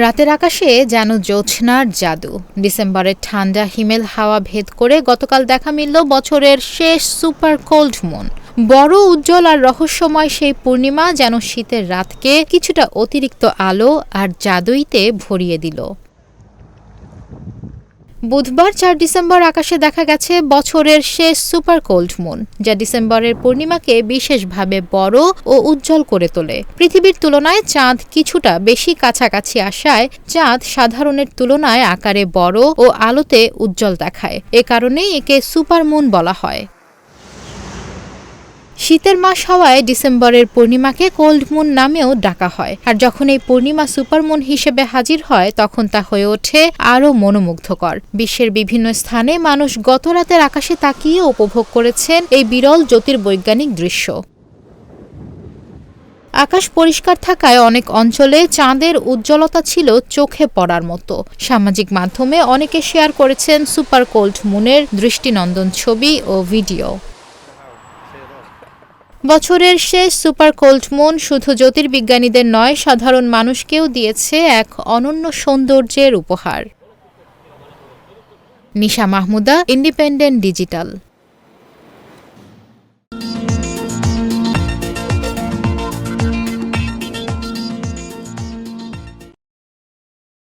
রাতের আকাশে যেন জ্যোৎস্নার জাদু। ডিসেম্বরের ঠান্ডা হিমেল হাওয়া ভেদ করে গতকাল দেখা মিলল বছরের শেষ সুপার কোল্ড মুন। বড় উজ্জ্বল আর রহস্যময় সেই পূর্ণিমা যেন শীতের রাতকে কিছুটা অতিরিক্ত আলো আর জাদুইতে ভরিয়ে দিল। বুধবার ৪ ডিসেম্বর আকাশে দেখা গেছে বছরের শেষ সুপার কোল্ড মুন, যা ডিসেম্বরের পূর্ণিমাকে বিশেষভাবে বড় ও উজ্জ্বল করে তোলে। পৃথিবীর তুলনায় চাঁদ কিছুটা বেশি কাছাকাছি আসায় চাঁদ সাধারণের তুলনায় আকারে বড় ও আলোতে উজ্জ্বল দেখায়। এ কারণেই একে সুপার মুন বলা হয়। শীতের মাস হওয়ায় ডিসেম্বরের পূর্ণিমাকে কোল্ড মুন নামেও ডাকা হয়। আর যখন এই পূর্ণিমা সুপারমুন হিসেবে হাজির হয় তখন তা হয়ে ওঠে আরও মনোমুগ্ধকর। বিশ্বের বিভিন্ন স্থানে মানুষ গত রাতের আকাশে তাকিয়ে উপভোগ করেছেন এই বিরল জ্যোতির্বৈজ্ঞানিক দৃশ্য। আকাশ পরিষ্কার থাকায় অনেক অঞ্চলে চাঁদের উজ্জ্বলতা ছিল চোখে পড়ার মতো। সামাজিক মাধ্যমে অনেকে শেয়ার করেছেন সুপার কোল্ড মুনের দৃষ্টিনন্দন ছবি ও ভিডিও। বছরের শেষ সুপার কোল্ড মুন শুধু জ্যোতির্বিজ্ঞানীদের নয়, সাধারণ মানুষকেও দিয়েছে এক অনন্য সৌন্দর্যের উপহার। নিশা মাহমুদা, ইন্ডিপেন্ডেন্ট ডিজিটাল।